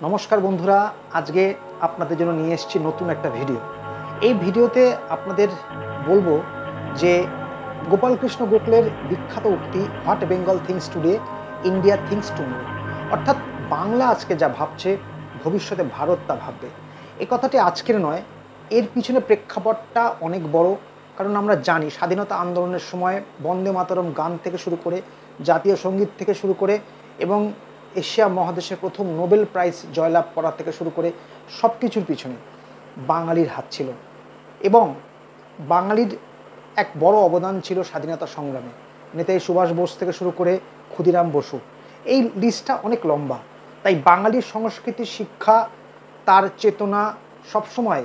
নমস্কার বন্ধুরা, আজকে আপনাদের জন্য নিয়ে এসেছি নতুন একটা ভিডিও। এই ভিডিওতে আপনাদের বলবো যে গোপালকৃষ্ণ গোখলের বিখ্যাত উক্তি what Bengal things today India things tomorrow, অর্থাৎ বাংলা আজকে যা ভাবছে ভবিষ্যতে ভারত তা ভাববে। এই কথাটি আজকের নয়, এর পিছনে প্রেক্ষাপটটা অনেক বড়। কারণ আমরা জানি স্বাধীনতা আন্দোলনের সময় বন্দে মাতরম গান থেকে শুরু করে জাতীয় সঙ্গীত থেকে শুরু করে এবং এশিয়া মহাদেশে প্রথম নোবেল প্রাইজ জয়লাভ করা থেকে শুরু করে সব কিছুর পিছনে বাঙালির হাত ছিল এবং বাঙালির এক বড় অবদান ছিল স্বাধীনতা সংগ্রামে। নেতাজি সুভাষ বোস থেকে শুরু করে ক্ষুদিরাম বসু, এই লিস্টটা অনেক লম্বা। তাই বাঙালির সংস্কৃতি, শিক্ষা, তার চেতনা সবসময়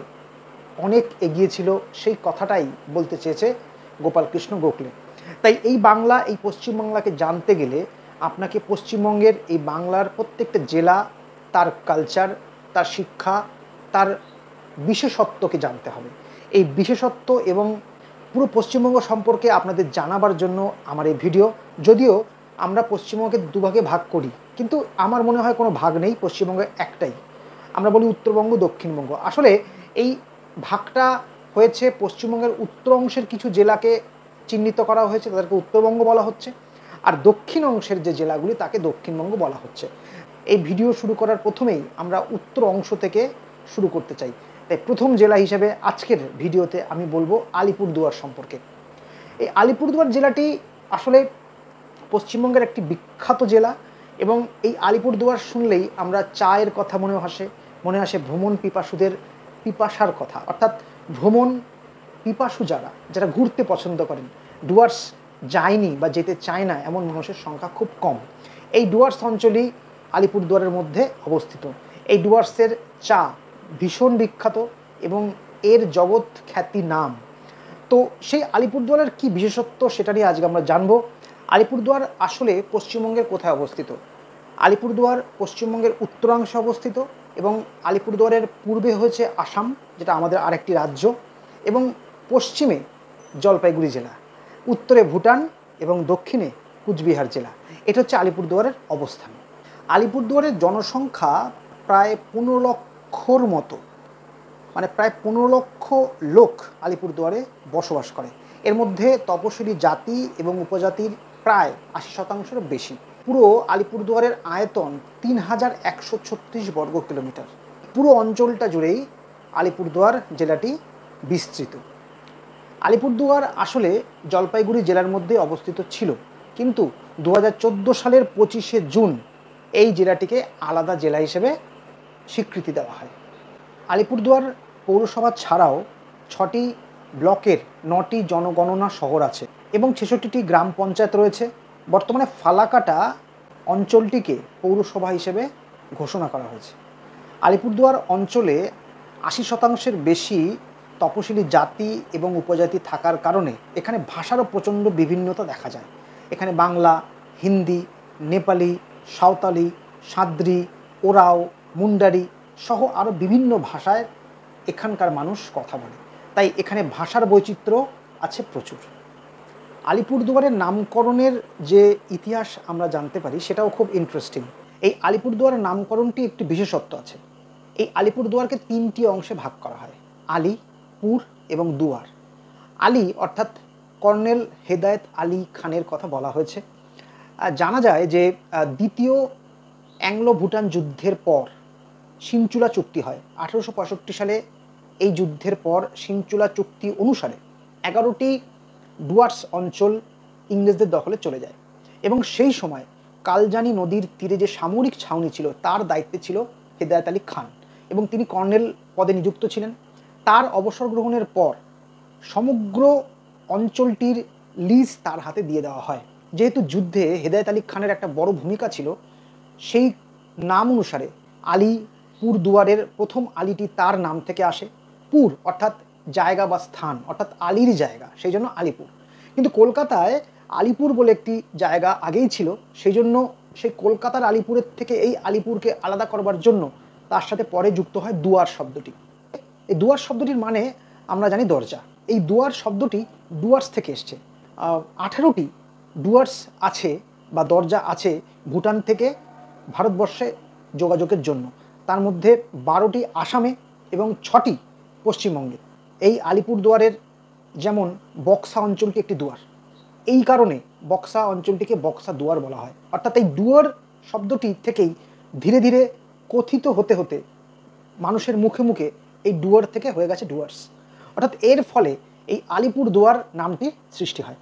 অনেক এগিয়ে ছিল, সেই কথাটাই বলতে চেয়েছে গোপালকৃষ্ণ গোখলে। তাই এই বাংলা, এই পশ্চিমবাংলাকে জানতে গেলে আপনাকে পশ্চিমবঙ্গের এই বাংলার প্রত্যেকটা জেলা, তার কালচার, তার শিক্ষা, তার বিশেষত্বকে জানতে হবে। এই বিশেষত্ব এবং পুরো পশ্চিমবঙ্গ সম্পর্কে আপনাদের জানাবার জন্য আমার এই ভিডিও। যদিও আমরা পশ্চিমবঙ্গকে দুভাগে ভাগ করি, কিন্তু আমার মনে হয় কোনো ভাগ নেই, পশ্চিমবঙ্গ একটাই। আমরা বলি উত্তরবঙ্গ, দক্ষিণবঙ্গ। আসলে এই ভাগটা হয়েছে পশ্চিমবঙ্গের উত্তর অংশের কিছু জেলাকে চিহ্নিত করা হয়েছে, তাদেরকে উত্তরবঙ্গ বলা হচ্ছে, আর দক্ষিণ অংশের যে জেলাগুলি তাকে দক্ষিণবঙ্গ বলা হচ্ছে। এই ভিডিও শুরু করার প্রথমেই আমরা উত্তর অংশ থেকে শুরু করতে চাই। তাই প্রথম জেলা হিসেবে আজকের ভিডিওতে আমি বলবো আলিপুরদুয়ার সম্পর্কে। এই আলিপুরদুয়ার জেলাটি আসলে পশ্চিমবঙ্গের একটি বিখ্যাত জেলা এবং এই আলিপুরদুয়ার শুনলেই আমরা চায়ের কথা মনে আসে ভ্রমণ পিপাসুদের পিপাসার কথা, অর্থাৎ ভ্রমণ পিপাসু যারা ঘুরতে পছন্দ করেন। ডুয়ার্স যায়নি বা যেতে চায় না এমন মানুষের সংখ্যা খুব কম। এই ডুয়ার্স অঞ্চলই আলিপুরদুয়ারের মধ্যে অবস্থিত। এই ডুয়ার্সের চা ভীষণ বিখ্যাত এবং এর জগৎ খ্যাতি নাম। তো সেই আলিপুরদুয়ারের কি বিশেষত্ব সেটা নিয়ে আজকে আমরা জানবো। আলিপুরদুয়ার আসলে পশ্চিমবঙ্গের কোথায় অবস্থিত? আলিপুরদুয়ার পশ্চিমবঙ্গের উত্তরাংশে অবস্থিত এবং আলিপুরদুয়ারের পূর্বে হয়েছে আসাম, যেটা আমাদের আরেকটি রাজ্য, এবং পশ্চিমে জলপাইগুড়ি জেলা, উত্তরে ভুটান এবং দক্ষিণে কুচবিহার জেলা। এটা হচ্ছে আলিপুরদুয়ারের অবস্থান। আলিপুরদুয়ারের জনসংখ্যা প্রায় 15 লক্ষর মতো, মানে প্রায় 15 লক্ষ লোক আলিপুরদুয়ারে বসবাস করে। এর মধ্যে তপশিলি জাতি এবং উপজাতির প্রায় 80% বেশি। পুরো আলিপুরদুয়ারের আয়তন 3136 বর্গ কিলোমিটার। পুরো অঞ্চলটা জুড়েই আলিপুরদুয়ার জেলাটি বিস্তৃত। আলিপুরদুয়ার আসলে জলপাইগুড়ি জেলার মধ্যে অবস্থিত ছিল, কিন্তু 2014 সালের 25শে জুন এই জেলাটিকে আলাদা জেলা হিসেবে স্বীকৃতি দেওয়া হয়। আলিপুরদুয়ার পৌরসভা ছাড়াও 6টি ব্লকের 9টি জনগণনা শহর আছে এবং 66টি গ্রাম পঞ্চায়েত রয়েছে। বর্তমানে ফালাকাটা অঞ্চলটিকে পৌরসভা হিসেবে ঘোষণা করা হয়েছে। আলিপুরদুয়ার অঞ্চলে 80%-এর বেশি তপশিলি জাতি এবং উপজাতি থাকার কারণে এখানে ভাষারও প্রচণ্ড বিভিন্নতা দেখা যায়। এখানে বাংলা, হিন্দি, নেপালি, সাঁওতালি, সাদ্রি, ওরাও, মুন্ডারি সহ আরও বিভিন্ন ভাষায় এখানকার মানুষ কথা বলে। তাই এখানে ভাষার বৈচিত্র্য আছে প্রচুর। আলিপুরদুয়ারের নামকরণের যে ইতিহাস আমরা জানতে পারি সেটাও খুব ইন্টারেস্টিং। এই আলিপুরদুয়ারের নামকরণটি একটি বিশেষত্ব আছে। এই আলিপুরদুয়ারকে 3টি অংশে ভাগ করা হয়: আলি, পুর এবং দুয়ার। আলি অর্থাৎ কর্নেল হেদায়েত আলী খানের কথা বলা হয়েছে। জানা যায় যে দ্বিতীয় অ্যাংলো ভুটান যুদ্ধের পর সিনচুলা চুক্তি হয় 1865 সালে। এই যুদ্ধের পর সিনচুলা চুক্তি অনুসারে 11টি ডুয়ার্স অঞ্চল ইংরেজদের দখলে চলে যায় এবং সেই সময় কালজানি নদীর তীরে যে সামরিক ছাউনি ছিল তার দায়িত্বে ছিল হেদায়েত আলী খান এবং তিনি কর্নেল পদে নিযুক্ত ছিলেন। তার অবসর গ্রহণের পর সমগ্র অঞ্চলটির লিজ তার হাতে দিয়ে দেওয়া হয়। যেহেতু যুদ্ধে হেদায়েত আলী খানের একটা বড় ভূমিকা ছিল, সেই নাম অনুসারে আলিপুরদুয়ারের প্রথম আলিটি তার নাম থেকে আসে। পুর অর্থাৎ জায়গা বা স্থান, অর্থাৎ আলির জায়গা, সেই জন্য আলিপুর। কিন্তু কলকাতায় আলিপুর বলে একটি জায়গা আগেই ছিল, সেই জন্য সেই কলকাতার আলিপুরের থেকে এই আলিপুরকে আলাদা করবার জন্য তার সাথে পরে যুক্ত হয় দুয়ার শব্দটি। এই দুয়ার শব্দটির মানে আমরা জানি দরজা। এই দুয়ার শব্দটি ডুয়ার্স থেকে এসছে। 18টি ডুয়ার্স আছে বা দরজা আছে ভুটান থেকে ভারতবর্ষে যোগাযোগের জন্য। তার মধ্যে 12টি আসামে এবং 6টি পশ্চিমবঙ্গে। এই আলিপুরদুয়ারের যেমন বক্সা অঞ্চলটি একটি দুয়ার, এই কারণে বক্সা অঞ্চলটিকে বক্সা দুয়ার বলা হয়। অর্থাৎ এই ডুয়ার শব্দটি থেকেই ধীরে ধীরে কথিত হতে হতে মানুষের মুখে মুখে এই ডুয়ার থেকে হয়ে গেছে ডুয়ার্স। অর্থাৎ এর ফলে এই আলিপুরদুয়ার নামটি সৃষ্টি হয়।